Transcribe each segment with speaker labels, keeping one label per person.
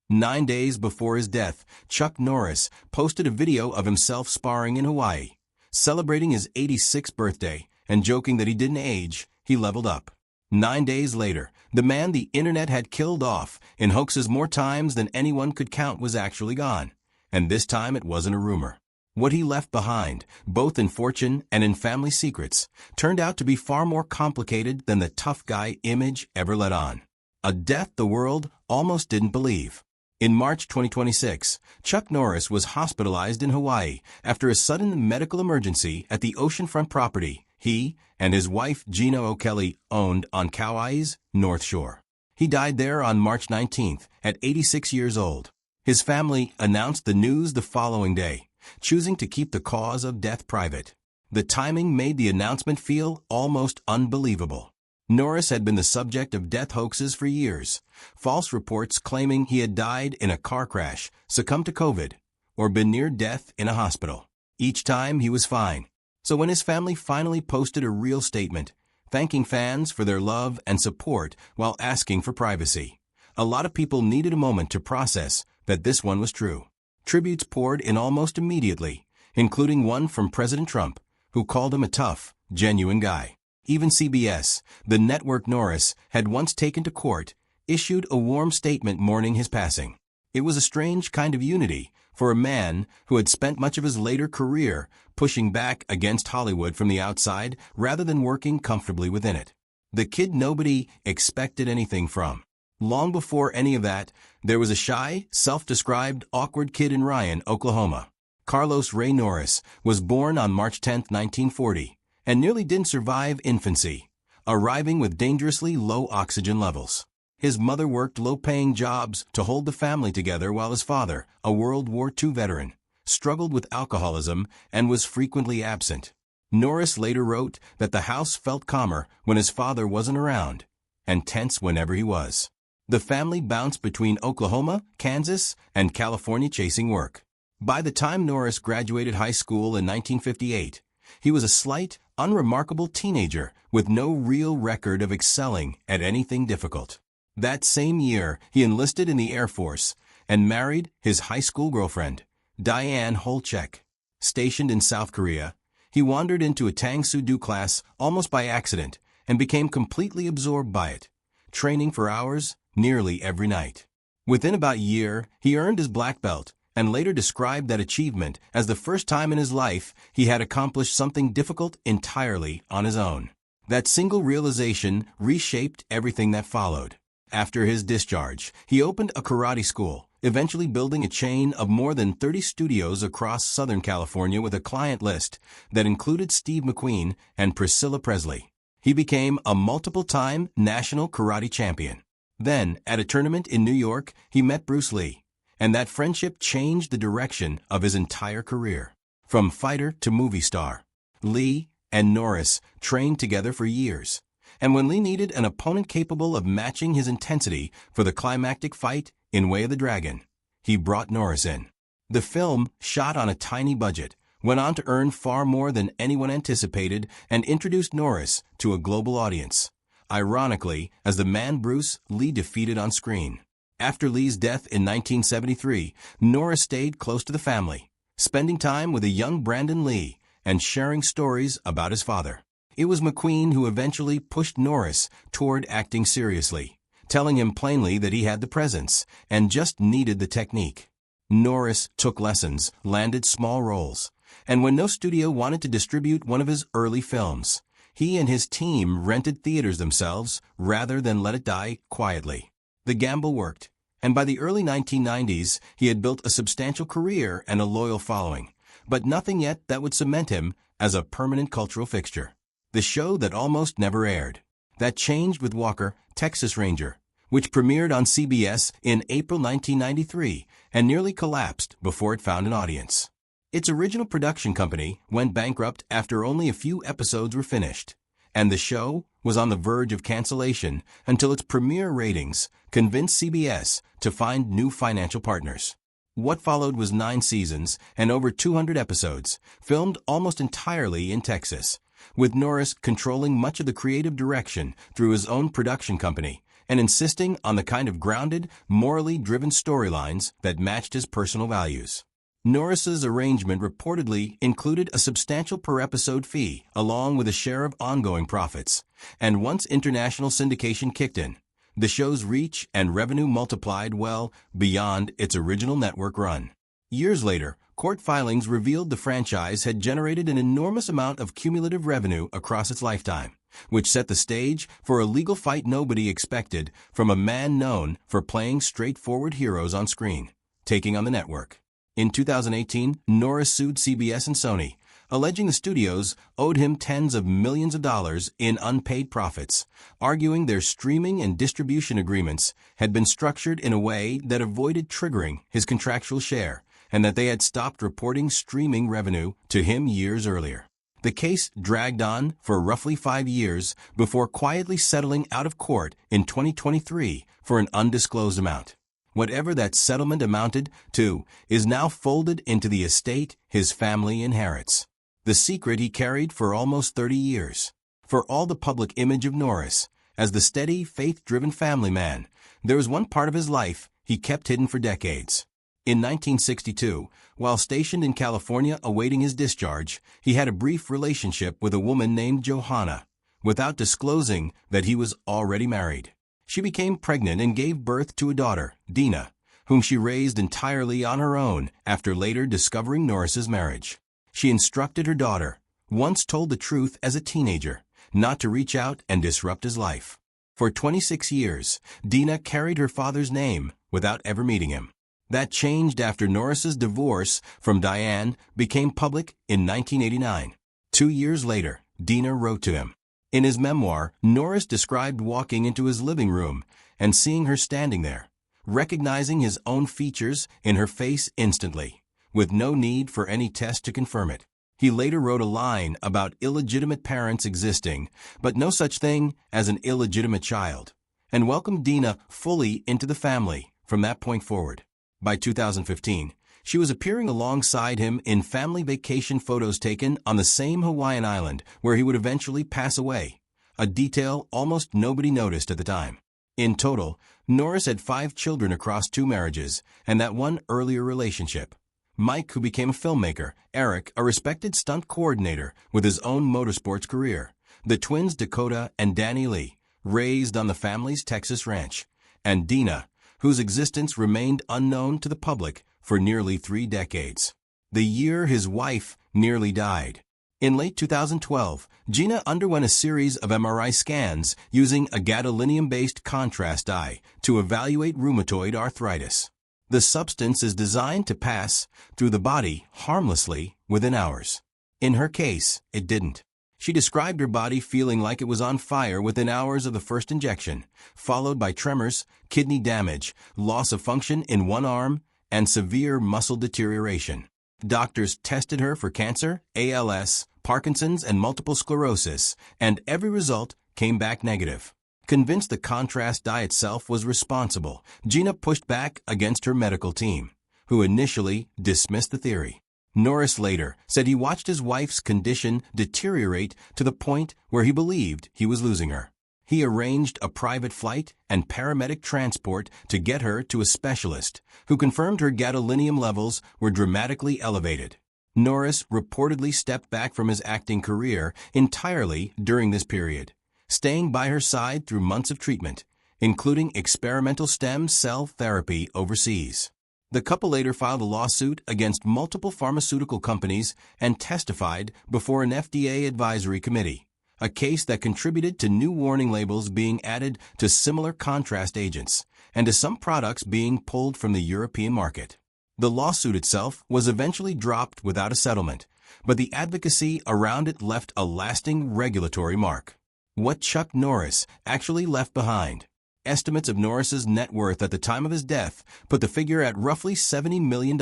Speaker 1: 9 days before his death, Chuck Norris posted a video of himself sparring in Hawaii, celebrating his 86th birthday and joking that he didn't age, he leveled up. 9 days later, the man the internet had killed off in hoaxes more times than anyone could count was actually gone. And this time it wasn't a rumor. What he left behind, both in fortune and in family secrets, turned out to be far more complicated than the tough guy image ever let on. A death the world almost didn't believe. In March 2026, Chuck Norris was hospitalized in Hawaii after a sudden medical emergency at the oceanfront property he and his wife Gina O'Kelly owned on Kauai's North Shore. He died there on March 19th at 86 years old. His family announced the news the following day, choosing to keep the cause of death private. The timing made the announcement feel almost unbelievable. Norris had been the subject of death hoaxes for years, false reports claiming he had died in a car crash, succumbed to COVID, or been near death in a hospital. Each time he was fine. So when his family finally posted a real statement, thanking fans for their love and support while asking for privacy, a lot of people needed a moment to process that this one was true. Tributes poured in almost immediately, including one from President Trump, who called him a tough, genuine guy. Even CBS, the network Norris had once taken to court, issued a warm statement mourning his passing. It was a strange kind of unity for a man who had spent much of his later career pushing back against Hollywood from the outside rather than working comfortably within it. The kid nobody expected anything from. Long before any of that, there was a shy, self-described awkward kid in Ryan, Oklahoma. Carlos Ray Norris was born on March 10, 1940, and nearly didn't survive infancy, arriving with dangerously low oxygen levels. His mother worked low-paying jobs to hold the family together while his father, a World War II veteran, struggled with alcoholism and was frequently absent. Norris later wrote that the house felt calmer when his father wasn't around, and tense whenever he was. The family bounced between Oklahoma, Kansas, and California chasing work. By the time Norris graduated high school in 1958, he was a slight, unremarkable teenager with no real record of excelling at anything difficult. That same year, he enlisted in the Air Force and married his high school girlfriend, Diane Holchek. Stationed in South Korea, he wandered into a Tang Soo Do class almost by accident and became completely absorbed by it, training for hours nearly every night. Within about a year, he earned his black belt and later described that achievement as the first time in his life he had accomplished something difficult entirely on his own. That single realization reshaped everything that followed. After his discharge, he opened a karate school, eventually building a chain of more than 30 studios across Southern California with a client list that included Steve McQueen and Priscilla Presley. He became a multiple-time national karate champion. Then, at a tournament in New York, he met Bruce Lee, and that friendship changed the direction of his entire career. From fighter to movie star, Lee and Norris trained together for years. And when Lee needed an opponent capable of matching his intensity for the climactic fight in Way of the Dragon, he brought Norris in. The film, shot on a tiny budget, went on to earn far more than anyone anticipated and introduced Norris to a global audience, ironically as the man Bruce Lee defeated on screen. After Lee's death in 1973, Norris stayed close to the family, spending time with a young Brandon Lee and sharing stories about his father. It was McQueen who eventually pushed Norris toward acting seriously, telling him plainly that he had the presence and just needed the technique. Norris took lessons, landed small roles, and when no studio wanted to distribute one of his early films, he and his team rented theaters themselves rather than let it die quietly. The gamble worked, and by the early 1990s, he had built a substantial career and a loyal following, but nothing yet that would cement him as a permanent cultural fixture. The show that almost never aired. That changed with Walker, Texas Ranger, which premiered on CBS in April 1993 and nearly collapsed before it found an audience. Its original production company went bankrupt after only a few episodes were finished, and the show was on the verge of cancellation until its premiere ratings convinced CBS to find new financial partners. What followed was 9 seasons and over 200 episodes, filmed almost entirely in Texas, with Norris controlling much of the creative direction through his own production company and insisting on the kind of grounded, morally driven storylines that matched his personal values. Norris's arrangement reportedly included a substantial per-episode fee along with a share of ongoing profits, and once international syndication kicked in, the show's reach and revenue multiplied well beyond its original network run. Years later, court filings revealed the franchise had generated an enormous amount of cumulative revenue across its lifetime, which set the stage for a legal fight nobody expected from a man known for playing straightforward heroes on screen, taking on the network. In 2018, Norris sued CBS and Sony, alleging the studios owed him tens of millions of dollars in unpaid profits, arguing their streaming and distribution agreements had been structured in a way that avoided triggering his contractual share, and that they had stopped reporting streaming revenue to him years earlier. The case dragged on for roughly 5 years before quietly settling out of court in 2023 for an undisclosed amount. Whatever that settlement amounted to is now folded into the estate his family inherits, the secret he carried for almost 30 years. For all the public image of Norris as the steady, faith-driven family man, there was one part of his life he kept hidden for decades. In 1962, while stationed in California awaiting his discharge, he had a brief relationship with a woman named Johanna, without disclosing that he was already married. She became pregnant and gave birth to a daughter, Dina, whom she raised entirely on her own after later discovering Norris's marriage. She instructed her daughter, once told the truth as a teenager, not to reach out and disrupt his life. For 26 years, Dina carried her father's name without ever meeting him. That changed after Norris's divorce from Diane became public in 1989. 2 years later, Dina wrote to him. In his memoir, Norris described walking into his living room and seeing her standing there, recognizing his own features in her face instantly, with no need for any test to confirm it. He later wrote a line about illegitimate parents existing, but no such thing as an illegitimate child, and welcomed Dina fully into the family from that point forward. By 2015, she was appearing alongside him in family vacation photos taken on the same Hawaiian island where he would eventually pass away, a detail almost nobody noticed at the time. In total, Norris had 5 children across 2 marriages and that one earlier relationship. Mike, who became a filmmaker, Eric, a respected stunt coordinator with his own motorsports career, the twins Dakota and Danny Lee, raised on the family's Texas ranch, and Dina, whose existence remained unknown to the public for nearly 3 decades. The year his wife nearly died. In late 2012, Gina underwent a series of MRI scans using a gadolinium-based contrast dye to evaluate rheumatoid arthritis. The substance is designed to pass through the body harmlessly within hours. In her case, it didn't. She described her body feeling like it was on fire within hours of the first injection, followed by tremors, kidney damage, loss of function in one arm, and severe muscle deterioration. Doctors tested her for cancer, ALS, Parkinson's, and multiple sclerosis, and every result came back negative. Convinced the contrast dye itself was responsible, Gina pushed back against her medical team, who initially dismissed the theory. Norris later said he watched his wife's condition deteriorate to the point where he believed he was losing her. He arranged a private flight and paramedic transport to get her to a specialist, who confirmed her gadolinium levels were dramatically elevated. Norris reportedly stepped back from his acting career entirely during this period, staying by her side through months of treatment, including experimental stem cell therapy overseas. The couple later filed a lawsuit against multiple pharmaceutical companies and testified before an FDA advisory committee, a case that contributed to new warning labels being added to similar contrast agents and to some products being pulled from the European market. The lawsuit itself was eventually dropped without a settlement, but the advocacy around it left a lasting regulatory mark. What Chuck Norris actually left behind. Estimates of Norris's net worth at the time of his death put the figure at roughly $70 million,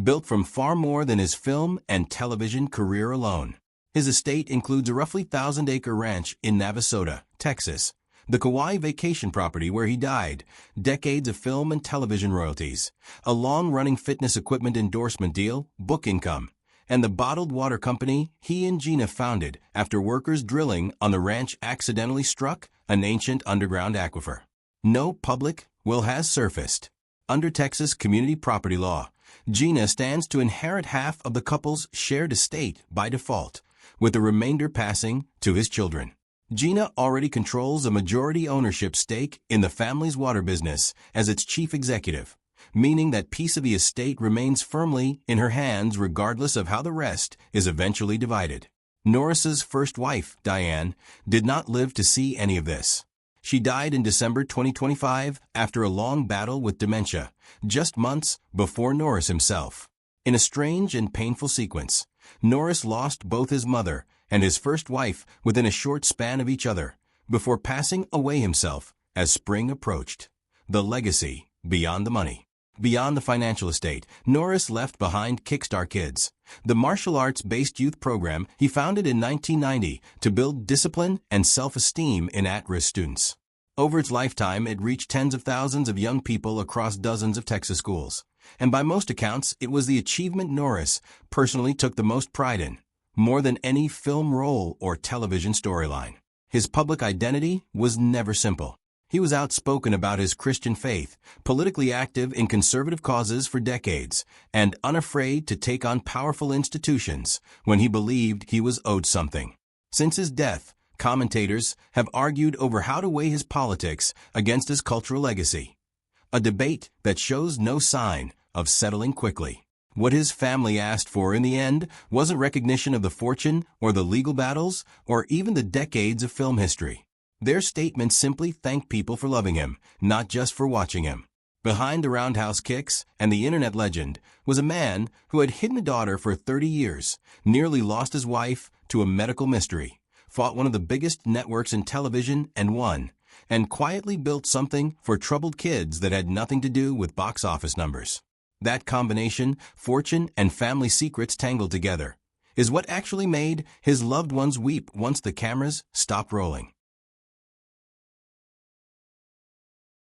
Speaker 1: built from far more than his film and television career alone. His estate includes a roughly 1,000-acre ranch in Navasota, Texas, the Kauai vacation property where he died, decades of film and television royalties, a long-running fitness equipment endorsement deal, book income, and the bottled water company he and Gina founded after workers drilling on the ranch accidentally struck an ancient underground aquifer. no public will has surfaced. Under Texas community property law, Gina stands to inherit half of the couple's shared estate by default, with the remainder passing to his children. Gina already controls a majority ownership stake in the family's water business as its chief executive, meaning that piece of the estate remains firmly in her hands regardless of how the rest is eventually divided. Norris's first wife, Diane, did not live to see any of this. She died in December 2025 after a long battle with dementia, just months before Norris himself. In a strange and painful sequence, Norris lost both his mother and his first wife within a short span of each other, before passing away himself as spring approached. The legacy, beyond the money. Beyond the financial estate, Norris left behind Kickstart Kids, the martial arts-based youth program he founded in 1990 to build discipline and self-esteem in at-risk students. Over its lifetime, it reached tens of thousands of young people across dozens of Texas schools, and by most accounts, it was the achievement Norris personally took the most pride in, more than any film role or television storyline. His public identity was never simple. He was outspoken about his Christian faith, politically active in conservative causes for decades, and unafraid to take on powerful institutions when he believed he was owed something. Since his death, commentators have argued over how to weigh his politics against his cultural legacy, a debate that shows no sign of settling quickly. What his family asked for in the end wasn't recognition of the fortune or the legal battles or even the decades of film history. Their statement simply thanked people for loving him, not just for watching him. Behind the roundhouse kicks and the internet legend was a man who had hidden a daughter for 30 years, nearly lost his wife to a medical mystery, fought one of the biggest networks in television and won, and quietly built something for troubled kids that had nothing to do with box office numbers. That combination, fortune and family secrets tangled together, is what actually made his loved ones weep once the cameras stopped rolling.